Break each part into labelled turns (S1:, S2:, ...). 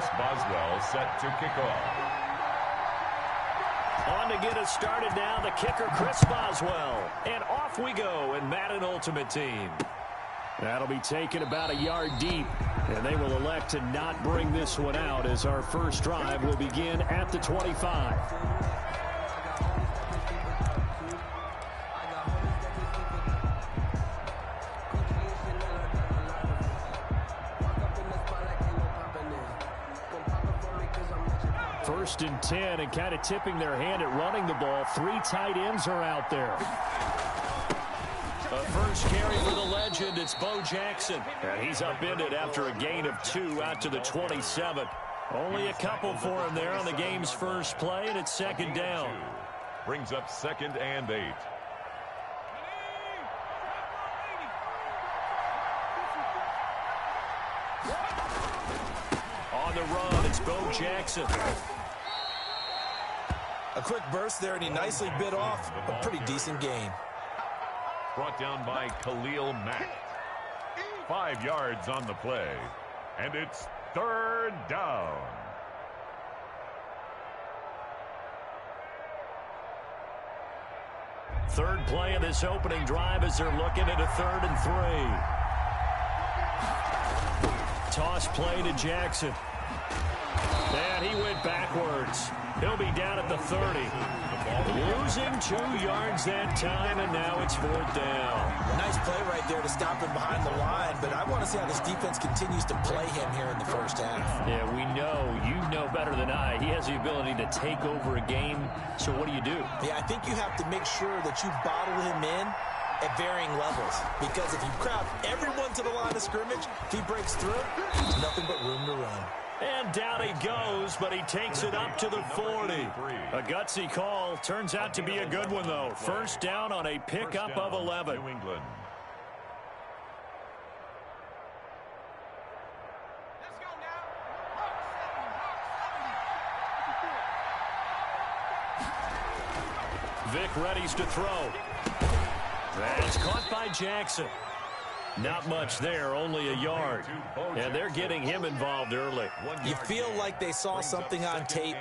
S1: Chris Boswell set to kick off.
S2: On to get us started now, the kicker, Chris Boswell. And off we go in Madden Ultimate Team. That'll be taken about a yard deep. And they will elect to not bring this one out as our first drive will begin at the 25. First and 10, and kind of tipping their hand at running the ball. 3 tight ends are out there. A first carry for the legend, it's Bo Jackson. And he's upended after a gain of 2 out to the 27. Only a couple for him there on the game's first play, and it's second down.
S1: Brings up 2nd and 8.
S2: On the run, it's Bo Jackson.
S3: A quick burst there, and he nicely bit off a pretty decent gain.
S1: Brought down by Khalil Mack. 5 yards on the play. And it's 3rd down.
S2: Third play of this opening drive as they're looking at a 3rd and 3. Toss play to Jackson. And he went backwards. He'll be down at the 30. Losing 2 yards that time, and now it's 4th down.
S3: Nice play right there to stop him behind the line, but I want to see how this defense continues to play him here in the first half.
S2: Yeah, we know. You know better than I. He has the ability to take over a game, so what do you do?
S3: Yeah, I think you have to make sure that you bottle him in at varying levels, because if you crowd everyone to the line of scrimmage, if he breaks through, there's nothing but room to run.
S2: And down he goes, but he takes it up to the 40. A gutsy call. Turns out to be a good one, though. First down on a pickup of 11.
S1: New England.
S2: Vic readies to throw. That's caught by Jackson. Not much there, only a yard. And they're getting him involved early.
S3: You feel like they saw something on tape,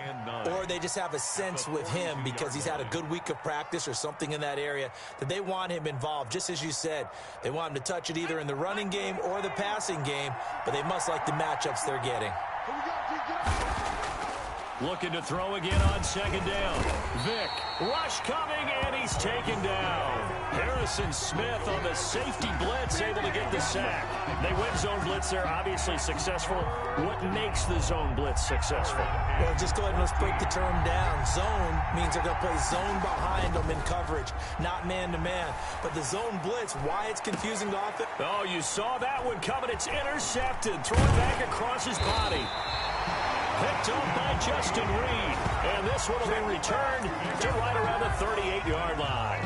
S3: or they just have a sense with him because he's had a good week of practice or something in that area that they want him involved. Just as you said, they want him to touch it either in the running game or the passing game, but they must like the matchups they're getting.
S2: Looking to throw again on 2nd down. Vic, rush coming, and he's taken down. Harrison Smith on the safety blitz, able to get the sack. They win zone blitz there, obviously successful. What makes the zone blitz successful?
S3: Well, just go ahead and let's break the term down. Zone means they're going to play zone behind them in coverage, not man-to-man. But the zone blitz, why it's confusing to offense?
S2: Oh, you saw that one coming. It's intercepted. Throw it back across his body. Picked up by Justin Reed. And this one will be returned to right around the 38-yard line.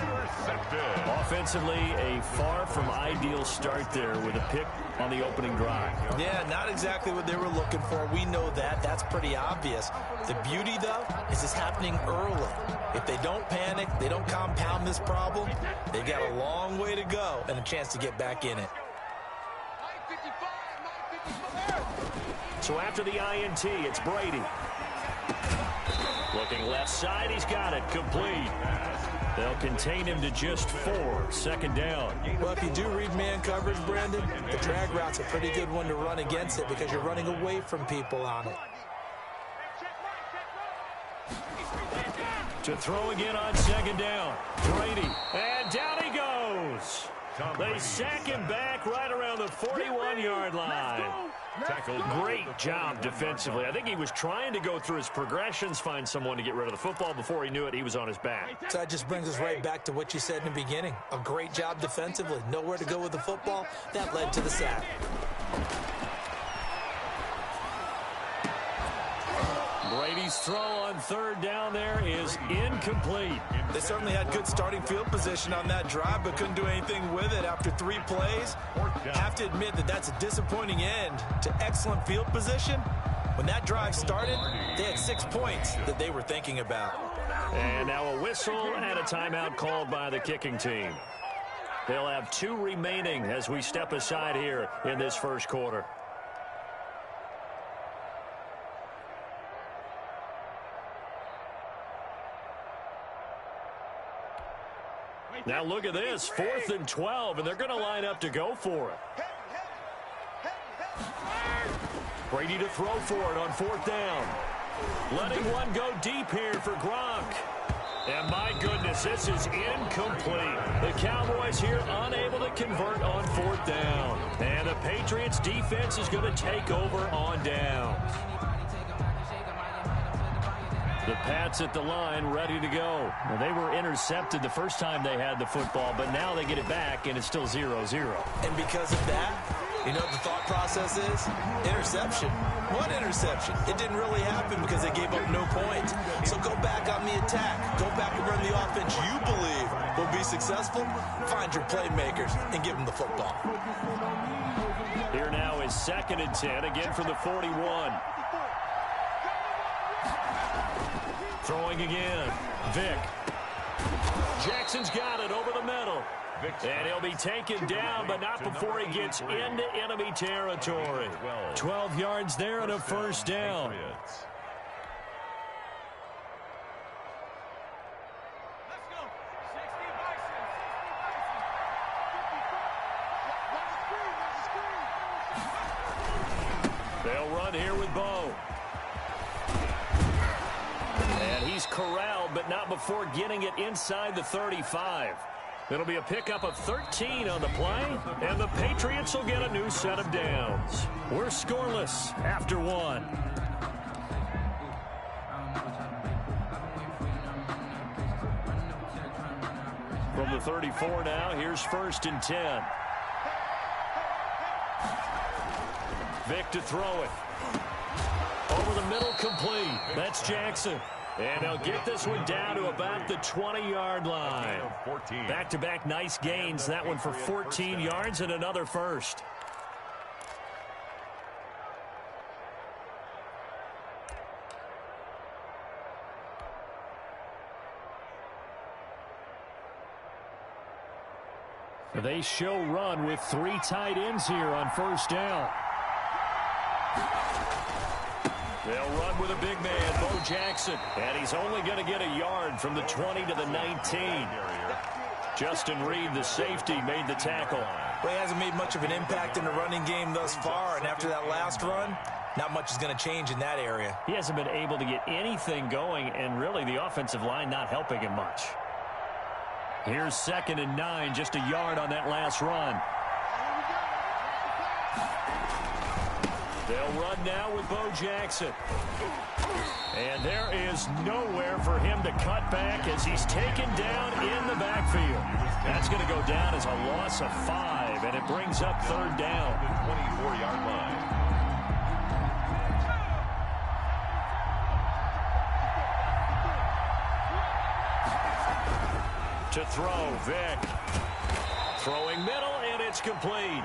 S2: Offensively, a far from ideal start there with a pick on the opening drive.
S3: Yeah, not exactly what they were looking for. We know that. That's pretty obvious. The beauty, though, is it's happening early. If they don't panic, they don't compound this problem, they've got a long way to go and a chance to get back in it.
S2: So after the INT, it's Brady. Looking left side, he's got it. Complete. They'll contain him to just 4. 2nd down.
S3: Well, if you do read man coverage, Brandon, the drag route's a pretty good one to run against it because you're running away from people on it.
S2: To throw again on 2nd down. Brady. And down he goes. They sack him back right around the 41-yard line. Tackled. Great job defensively. I think he was trying to go through his progressions, find someone to get rid of the football. Before he knew it, he was on his back.
S3: So that just brings us right back to what you said in the beginning. A great job defensively. Nowhere to go with the football. That led to the sack.
S2: Brady's throw on 3rd down there is incomplete.
S3: They certainly had good starting field position on that drive, but couldn't do anything with it after 3 plays. Have to admit that that's a disappointing end to excellent field position. When that drive started, they had 6 points that they were thinking about.
S2: And now a whistle and a timeout called by the kicking team. They'll have 2 remaining as we step aside here in this first quarter. Now look at this, 4th and 12, and they're going to line up to go for it. Brady to throw for it on 4th down. Letting one go deep here for Gronk. And my goodness, this is incomplete. The Cowboys here unable to convert on 4th down. And the Patriots defense is going to take over on downs. The Pats at the line, ready to go.
S4: Well, they were intercepted the first time they had the football, but now they get it back, and it's still 0-0.
S3: And because of that, you know what the thought process is? Interception. What interception? It didn't really happen because they gave up no points. So go back on the attack. Go back and run the offense you believe will be successful. Find your playmakers and give them the football.
S2: Here now is 2nd and 10, again from the 41. Throwing again. Vick. Jackson's got it over the middle. And he'll be taken down, but not before he gets into enemy territory. 12 yards there and a first down. They'll run here with Bo. And he's corralled, but not before getting it inside the 35. It'll be a pickup of 13 on the play, and the Patriots will get a new set of downs. We're scoreless after 1. From the 34 now, here's 1st and 10. Vick to throw it. Over the middle, complete. That's Jackson. And they'll get this one down to about the 20-yard line. Back-to-back nice gains. That one for 14 yards and another first. They show run with 3 tight ends here on 1st down. They'll run with a big man, Bo Jackson. And he's only going to get a yard from the 20 to the 19. Justin Reed, the safety, made the tackle.
S3: Well, he hasn't made much of an impact in the running game thus far, and after that last run, not much is going to change in that area.
S4: He hasn't been able to get anything going, and really the offensive line not helping him much. Here's 2nd and 9, just a yard on that last run. They'll run now with Bo Jackson. And there is nowhere for him to cut back as he's taken down in the backfield. That's going to go down as a loss of 5, and it brings up 3rd down.
S1: 24-yard line.
S2: To throw, Vick. Throwing middle, and it's complete.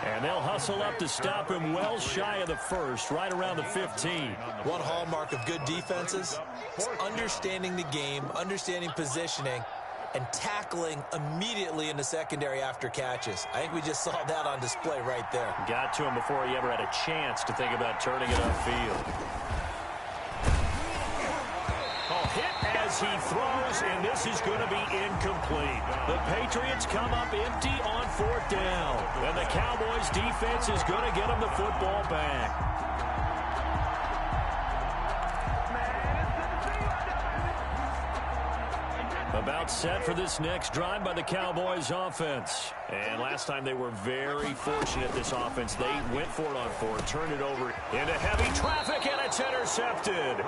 S2: And they'll hustle up to stop him well shy of the 1st, right around the 15.
S3: One hallmark of good defenses is understanding the game, understanding positioning, and tackling immediately in the secondary after catches. I think we just saw that on display right there.
S2: Got to him before he ever had a chance to think about turning it upfield. Hit as he throws, and this is going to be incomplete. The Patriots come up empty on 4th down, and the Cowboys defense is going to get them the football back. About set for this next drive by the Cowboys offense. And last time they were very fortunate, this offense. They went for it on 4, turned it over into heavy traffic, and it's intercepted.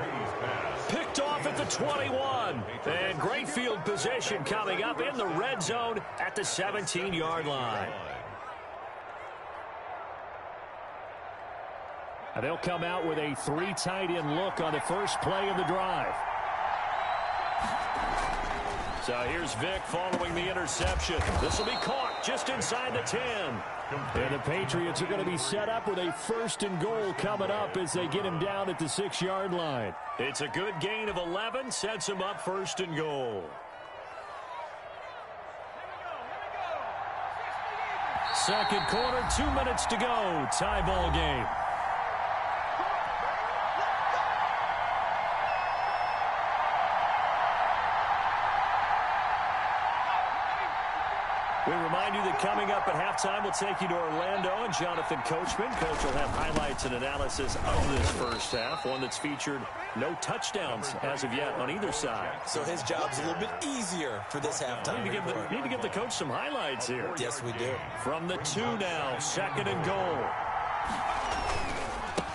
S2: Picked off at the 21. And great field position coming up in the red zone at the 17-yard line. And they'll come out with a 3 tight end look on the first play of the drive. So here's Vick following the interception. This will be caught just inside the 10. And the Patriots are going to be set up with a 1st and goal coming up as they get him down at the 6-yard line. It's a good gain of 11, sets him up 1st and goal. Second quarter, 2 minutes to go. Tie ball game. We remind you that coming up at halftime, we'll take you to Orlando and Jonathan Coachman. Coach will have highlights and analysis of this first half, one that's featured no touchdowns as of yet on either side.
S3: So his job's a little bit easier for this halftime.
S2: Need to give the coach some highlights here.
S3: Yes, we do.
S2: From the 2 now, 2nd and goal.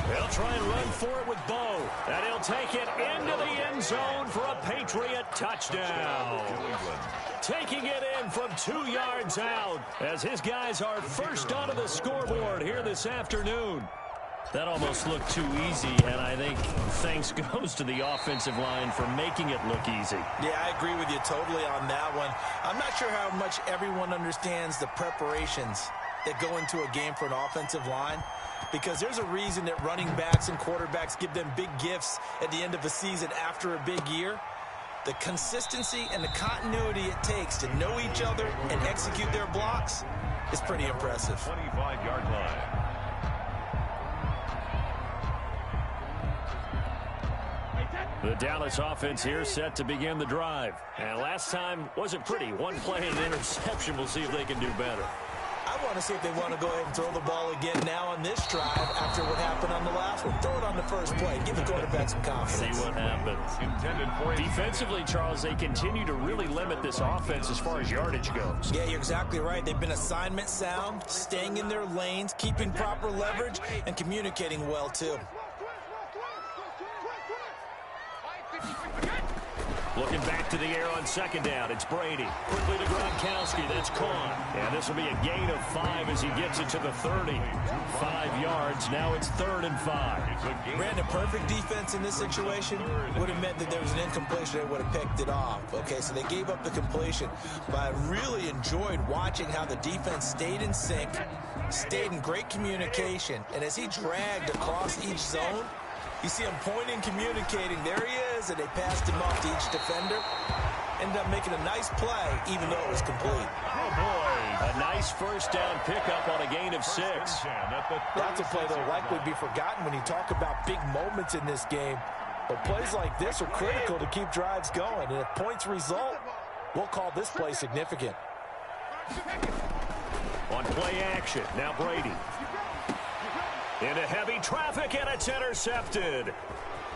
S2: They'll try and run for it with Bo. And he'll take it into the end zone for a Patriot touchdown. Taking it in from 2 yards out as his guys are first onto the scoreboard here this afternoon. That almost looked too easy, and I think thanks goes to the offensive line for making it look easy.
S3: Yeah, I agree with you totally on that one. I'm not sure how much everyone understands the preparations that go into a game for an offensive line, because there's a reason that running backs and quarterbacks give them big gifts at the end of a season after a big year. The consistency and the continuity it takes to know each other and execute their blocks is pretty impressive.
S1: 25-yard line.
S2: The Dallas offense here set to begin the drive. And last time wasn't pretty. 1 play and an interception. We'll see if they can do better.
S3: I want to see if they want to go ahead and throw the ball again now on this drive after what happened on the last one. Throw it on the first play. Give the quarterback some confidence.
S2: See what happens. Defensively, Charles, they continue to really limit this offense as far as yardage goes.
S3: Yeah, you're exactly right. They've been assignment sound, staying in their lanes, keeping proper leverage, and communicating well, too.
S2: Looking back to the air on 2nd down. It's Brady. Quickly to Gronkowski. That's caught. And this will be a gain of 5 as he gets it to the 30. 5 yards. Now it's 3rd and 5.
S3: Brandon, perfect defense in this situation would have meant that there was an incompletion. They would have picked it off. Okay, so they gave up the completion. But I really enjoyed watching how the defense stayed in sync, stayed in great communication. And as he dragged across each zone, you see him pointing, communicating. There he is, and they passed him off to each defender. Ended up making a nice play, even though it was complete.
S2: Oh, boy. A nice first down pickup on a gain of 6.
S3: That's a play that will likely be forgotten when you talk about big moments in this game. But plays like this are critical to keep drives going. And if points result, we'll call this play significant.
S2: On play action, now Brady. Into heavy traffic, and it's intercepted.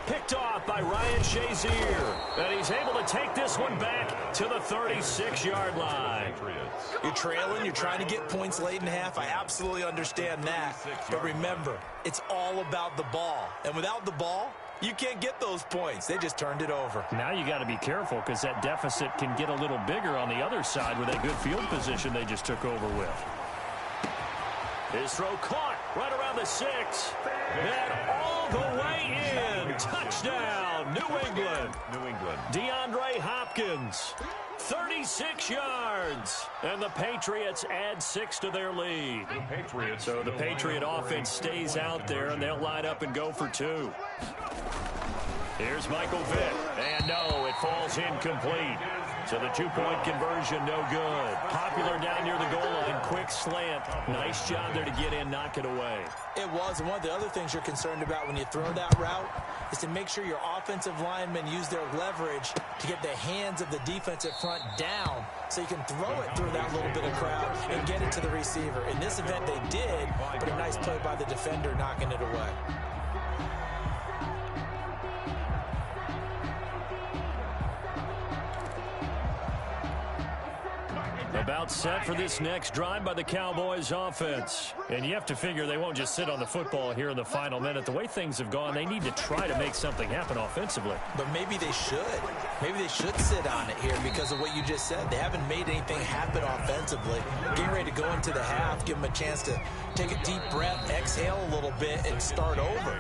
S2: Picked off by Ryan Shazier. And he's able to take this one back to the 36-yard line.
S3: You're trailing. You're trying to get points late in the half. I absolutely understand that. But remember, it's all about the ball. And without the ball, you can't get those points. They just turned it over.
S2: Now you got to be careful because that deficit can get a little bigger on the other side with that good field position they just took over with. His throw caught right around the 6. And all the way in. Touchdown, New England. DeAndre Hopkins, 36 yards. And the Patriots add 6 to their lead. So the Patriot offense stays out there, and they'll line up and go for 2. Here's Michael Vick. And no, it falls incomplete. So the 2-point conversion, no good. Popular down near the goal line. Quick slant. Nice job there to get in, knock it away.
S3: It was. And one of the other things you're concerned about when you throw that route is to make sure your offensive linemen use their leverage to get the hands of the defensive front down so you can throw it through that little bit of crowd and get it to the receiver. In this event, they did, but a nice play by the defender knocking it away.
S2: About set for this next drive by the Cowboys offense. And you have to figure they won't just sit on the football here in the final minute. The way things have gone, they need to try to make something happen offensively.
S3: But maybe they should. Maybe they should sit on it here because of what you just said. They haven't made anything happen offensively. Getting ready to go into the half, give them a chance to take a deep breath, exhale a little bit, and start over.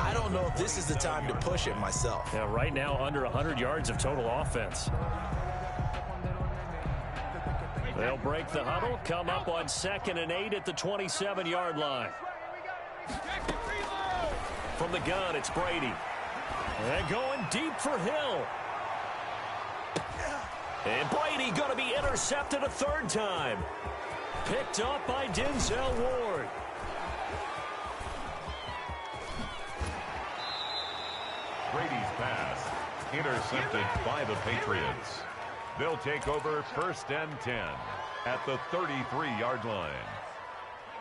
S3: I don't know if this is the time to push it myself.
S2: Yeah, right now under 100 yards of total offense. They'll break the huddle, come up on 2nd and 8 at the 27-yard line. From the gun, it's Brady. And going deep for Hill. And Brady going to be intercepted a 3rd time. Picked up by Denzel Ward.
S1: Brady's pass intercepted by the Patriots. They'll take over 1st and 10. at the 33-yard line.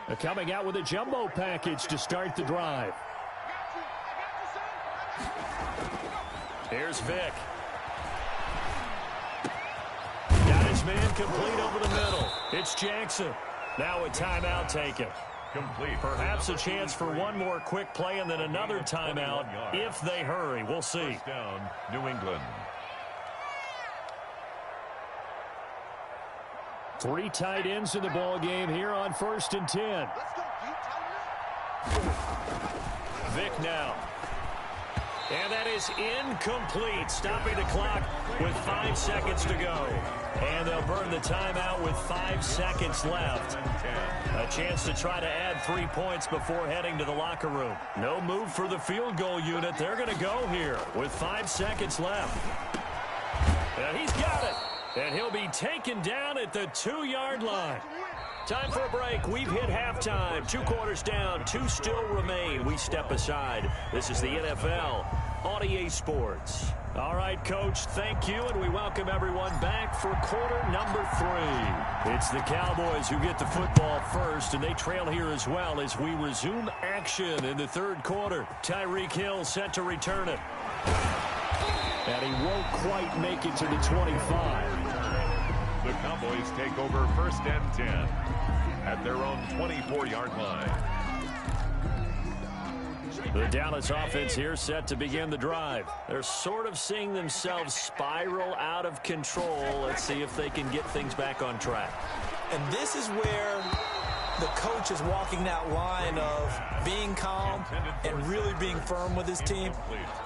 S4: They're coming out with a jumbo package to start the drive. Here's Vick. Got his man complete over the middle. It's Jackson. Now a timeout taken.
S1: Complete.
S4: Perhaps a chance for one more quick play and then another timeout if they hurry. We'll see.
S1: First down, New England.
S4: 3 tight ends in the ball game here on 1st and 10. Vick now. And that is incomplete, stopping the clock with 5 seconds to go. And they'll burn the timeout with 5 seconds left. A chance to try to add 3 points before heading to the locker room. No move for the field goal unit. They're going to go here with 5 seconds left. And he's got it. And he'll be taken down at the 2-yard line. Time for a break. We've hit halftime. 2 quarters down. 2 still remain. We step aside. This is the NFL on EA Sports. All right, Coach, thank you, and we welcome everyone back for quarter number 3. It's the Cowboys who get the football first, and they trail here as well as we resume action in the 3rd quarter. Tyreek Hill set to return it. And he won't quite make it to the 25.
S1: The Cowboys take over 1st and 10 at their own 24-yard line.
S4: The Dallas offense here set to begin the drive. They're sort of seeing themselves spiral out of control. Let's see if they can get things back on track.
S3: And this is where the coach is walking that line of being calm and really being firm with his team.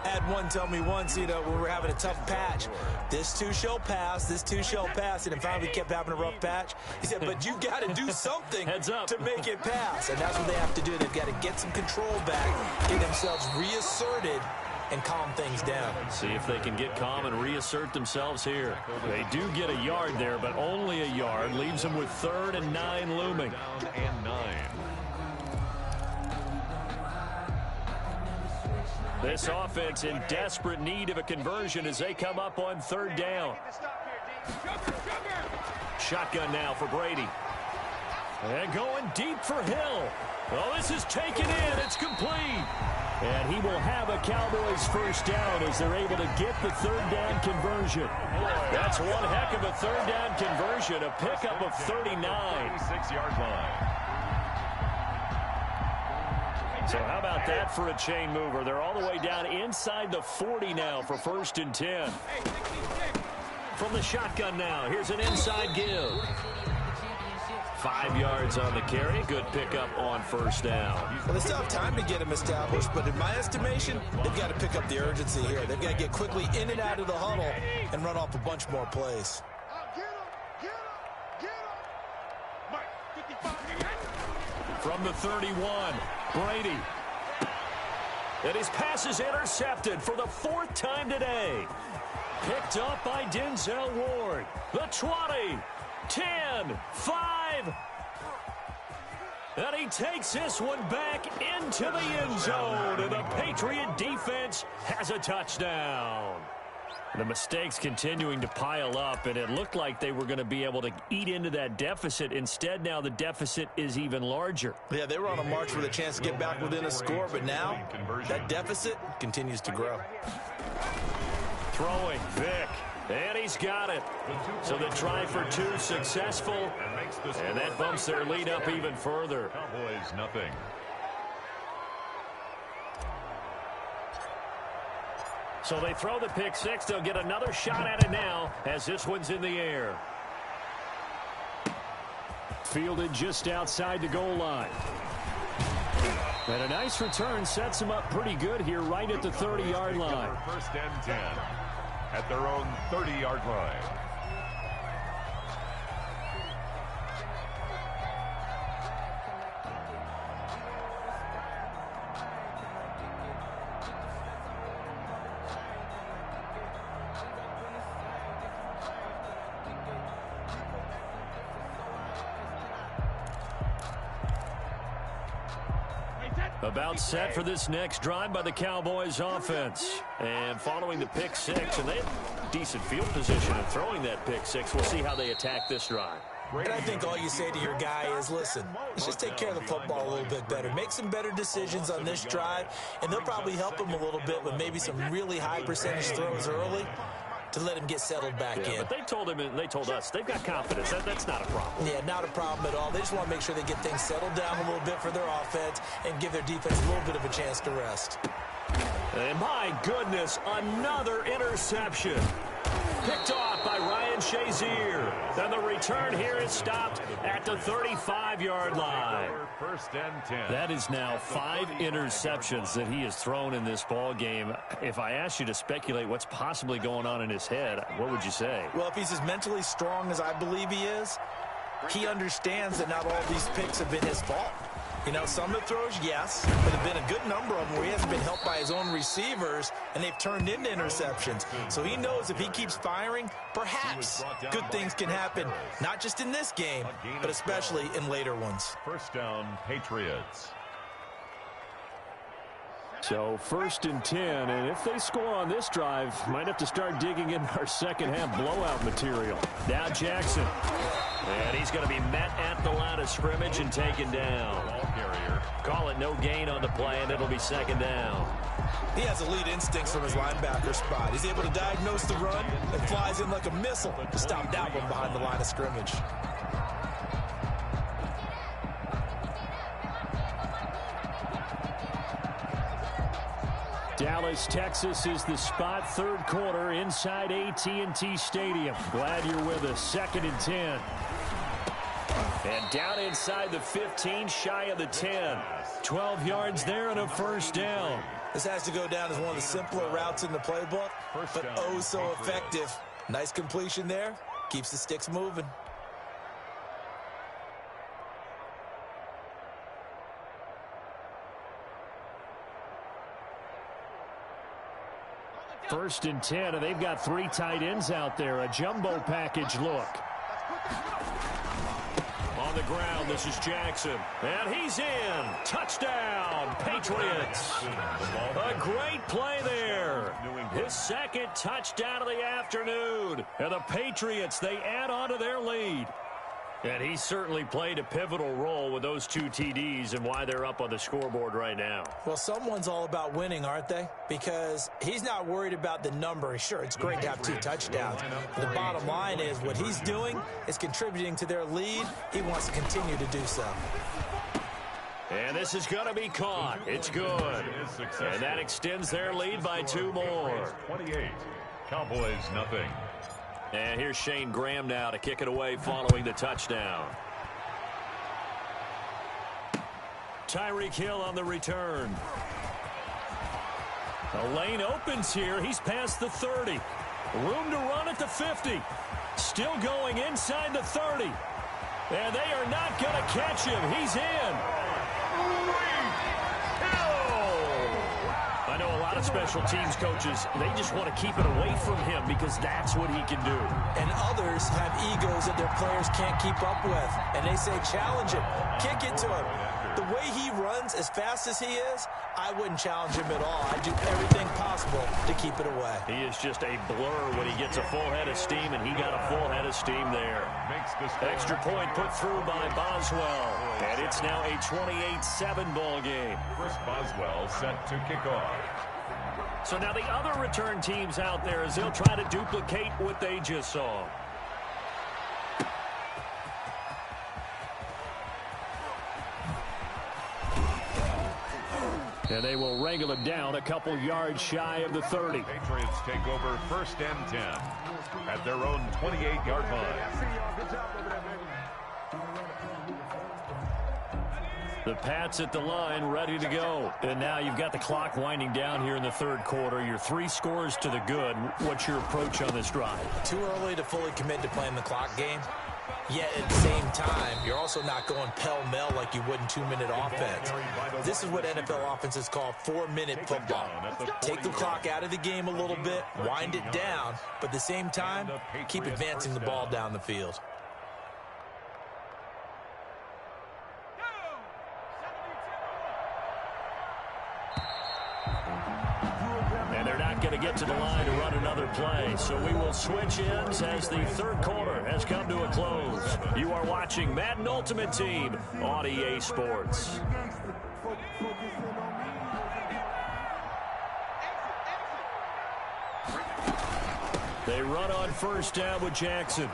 S3: I had one tell me once, when we were having a tough patch, this too shall pass, this too shall pass, and finally we kept having a rough patch. He said, but you got to do something to make it pass, and that's what they have to do. They've got to get some control back, get themselves reasserted, and calm things down.
S4: See if they can get calm and reassert themselves here. They do get a yard there, but only a yard. Leaves them with 3rd and 9 looming.
S1: Down and 9.
S4: This offense in desperate need of a conversion as they come up on 3rd down. Shotgun now for Brady. And going deep for Hill. Well, this is taken in. It's complete. And he will have a Cowboys 1st down as they're able to get the 3rd down conversion. That's one heck of a 3rd down conversion. A pickup of 39.
S1: 36-yard line.
S4: So how about that for a chain mover? They're all the way down inside the 40 now for 1st and 10. From the shotgun now, here's an inside give. 5 yards on the carry. Good pickup on 1st down.
S3: Well, they still have time to get him established, but in my estimation, they've got to pick up the urgency here. They've got to get quickly in and out of the huddle and run off a bunch more plays.
S4: From the 31, Brady. And his pass is intercepted for the 4th time today. Picked up by Denzel Ward. The 20, 10, 5. And he takes this one back into the end zone. And the Patriot defense has a touchdown. The mistakes continuing to pile up, and it looked like they were going to be able to eat into that deficit. Instead, now the deficit is even larger.
S3: Yeah, they were on a march with a chance to get back within a score, but now that deficit continues to grow.
S4: Throwing, Vick, and he's got it. So the try for 2 successful, and that bumps their lead up even further.
S1: Cowboys nothing.
S4: So they throw the pick 6. They'll get another shot at it now as this one's in the air. Fielded just outside the goal line. And a nice return sets him up pretty good here right at the 30-yard line.
S1: 1st and 10 at their own 30-yard line.
S4: About set for this next drive by the Cowboys offense. And following the pick 6, and they have decent field position and throwing that pick 6. We'll see how they attack this drive.
S3: And I think all you say to your guy is, listen, let's just take care of the football a little bit better. Make some better decisions on this drive, and they'll probably help him a little bit with maybe some really high percentage throws early to let him get settled back in.
S2: But they told him, and they told us, they've got confidence. That's not a problem.
S3: Yeah, not a problem at all. They just want to make sure they get things settled down a little bit for their offense and give their defense a little bit of a chance to rest.
S2: And my goodness, another interception. Picked off by Ryan Shazier. Then the return here is stopped at the 35-yard line.
S1: First and 10.
S2: That is now 5 interceptions that he has thrown in this ball game. If I asked you to speculate what's possibly going on in his head, what would you say?
S3: Well, if he's as mentally strong as I believe he is, he understands that not all these picks have been his fault. You know, some of the throws, yes, but there have been a good number of them where he hasn't been helped by his own receivers, and they've turned into interceptions. So he knows if he keeps firing, perhaps good things can happen, not just in this game, but especially in later ones.
S1: First down, Patriots.
S2: So 1st and 10, and if they score on this drive, might have to start digging in our second half blowout material. Now Jackson. And he's going to be met at the line of scrimmage and taken down. Call it no gain on the play, and it'll be 2nd down.
S3: He has elite instincts from his linebacker spot. He's able to diagnose the run and flies in like a missile to stop that one behind the line of scrimmage.
S2: Dallas, Texas is the spot. 3rd quarter inside AT&T Stadium. Glad you're with us. 2nd and 10. And down inside the 15, shy of the 10. 12 yards there and a 1st down.
S3: This has to go down as one of the simpler routes in the playbook, but oh so effective. Nice completion there. Keeps the sticks moving.
S2: First and 10, and they've got 3 tight ends out there. A jumbo package look. On the ground, this is Jackson. And he's in. Touchdown, Patriots. A great play there. His 2nd touchdown of the afternoon. And the Patriots, they add on to their lead. And he certainly played a pivotal role with those 2 TDs and why they're up on the scoreboard right now.
S3: Well, someone's all about winning, aren't they? Because he's not worried about the number. Sure, it's great to have 2 touchdowns. But the bottom line is what he's doing is contributing to their lead. He wants to continue to do so.
S2: And this is going to be caught. It's good. And that extends their lead by 2 more.
S1: 28. Cowboys, nothing.
S2: And here's Shane Graham now to kick it away following the touchdown. Tyreek Hill on the return. The lane opens here. He's past the 30. Room to run at the 50. Still going inside the 30. And they are not going to catch him. He's in. I know a lot of special teams coaches, they just want to keep it away from him because that's what he can do.
S3: And others have egos that their players can't keep up with. And they say, challenge him, kick it to him. The way he runs as fast as he is, I wouldn't challenge him at all. I'd do everything possible to keep it away.
S2: He is just a blur when he gets a full head of steam, and he got a full head of steam there. Extra point put through by Boswell. And it's now a 28-7 ball game.
S1: Chris Boswell set to kick off.
S2: So now the other return teams out there as they'll try to duplicate what they just saw. And they will wrangle it down a couple yards shy of the 30.
S1: Patriots take over 1st and 10 at their own 28-yard line.
S2: The Pats at the line, ready to go. And now you've got the clock winding down here in the 3rd quarter. You're 3 scores to the good. What's your approach on this drive?
S3: Too early to fully commit to playing the clock game. Yet at the same time, you're also not going pell-mell like you would in 2-minute offense. This is what NFL offenses call 4-minute football. Take the clock out of the game a little bit, wind it down, but at the same time, keep advancing the ball down the field.
S2: And they're not going to get to the line to run another play. So we will switch ends as the third quarter has come to a close. You are watching Madden Ultimate Team on EA Sports. They run on first down with Jackson.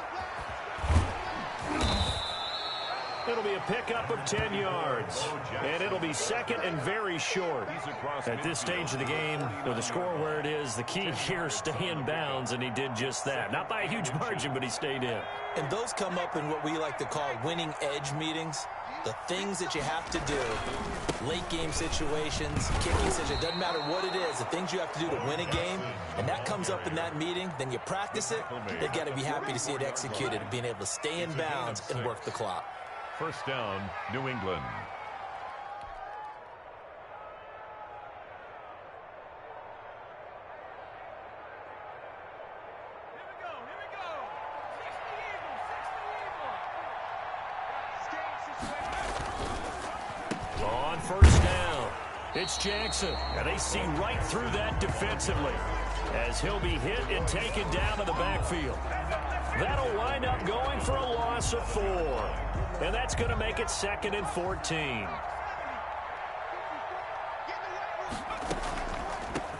S2: It'll be a pickup of 10 yards, and it'll be second and very short. At this stage of the game, with the score where it is, the key here is stay in bounds, and he did just that. Not by a huge margin, but he stayed in.
S3: And those come up in what we like to call winning edge meetings. The things that you have to do, late game situations, kicking situations, doesn't matter what it is, the things you have to do to win a game, and that comes up in that meeting, then you practice it, they've got to be happy to see it executed and being able to stay in bounds and work the clock.
S1: First down, New England.
S2: On first down, it's Jackson, and they see right through that defensively as he'll be hit and taken down in the backfield. That'll wind up going for a loss of 4, and that's going to make it 2nd and 14.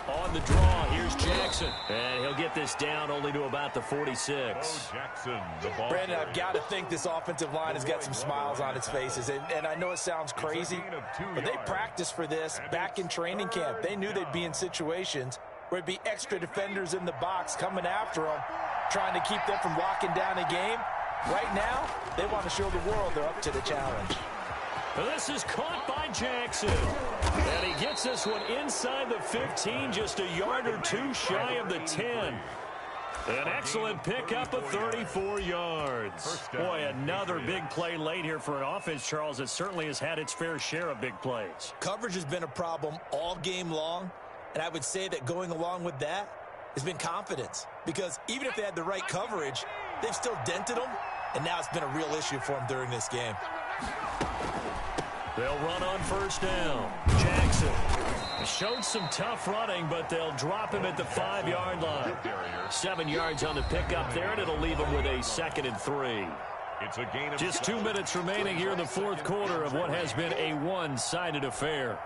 S2: On the draw, here's Jackson, and he'll get this down only to about the 46.
S1: Jackson, the ball.
S3: Brandon, I've got to think this offensive line has got some smiles on its faces, and I know it sounds crazy, but they practiced for this back in training camp. They knew they'd be in situations where it'd be extra defenders in the box coming after them, trying to keep them from locking down a game. Right now, they want to show the world they're up to the challenge.
S2: This is caught by Jackson. And he gets this one inside the 15, just a yard or two shy of the 10. An excellent pickup of 34 yards. Boy, another big play late here for an offense, Charles, that certainly has had its fair share of big plays.
S3: Coverage has been a problem all game long, and I would say that going along with that has been confidence. Because even if they had the right coverage, they've still dented them, and now it's been a real issue for them during this game.
S2: They'll run on first down. Jackson showed some tough running, but they'll drop him at the 5-yard line. 7 yards on the pickup there, and it'll leave him with a 2nd and 3.
S1: It's a gain of
S2: just 2 minutes remaining here in the fourth quarter of what has been a one-sided affair.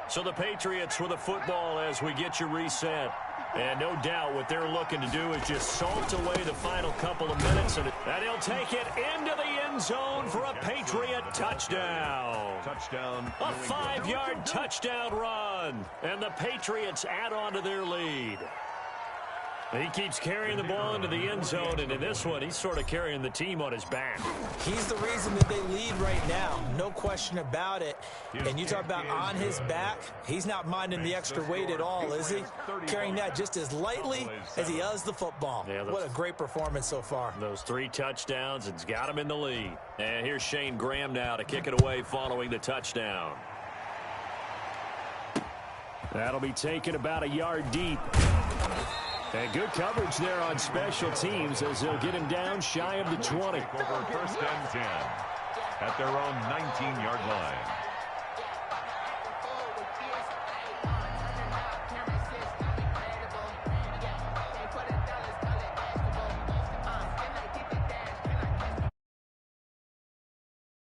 S2: So the Patriots with a football as we get you reset. And no doubt what they're looking to do is just salt away the final couple of minutes. And he'll take it into the end zone for a Patriot touchdown.
S1: Touchdown.
S2: A 5-yard touchdown run. And the Patriots add on to their lead. He keeps carrying the ball into the end zone, and in this one, he's sort of carrying the team on his back.
S3: He's the reason that they lead right now, no question about it. And you talk about on his back, he's not minding the extra weight at all, is he? Carrying that just as lightly as he does the football. Yeah, what a great performance so far.
S2: Those 3 touchdowns, it's got him in the lead. And here's Shane Graham now to kick it away following the touchdown. That'll be taken about a yard deep. And good coverage there on special teams as they'll get him down shy of the 20.
S1: Over first and 10 at their own 19-yard line.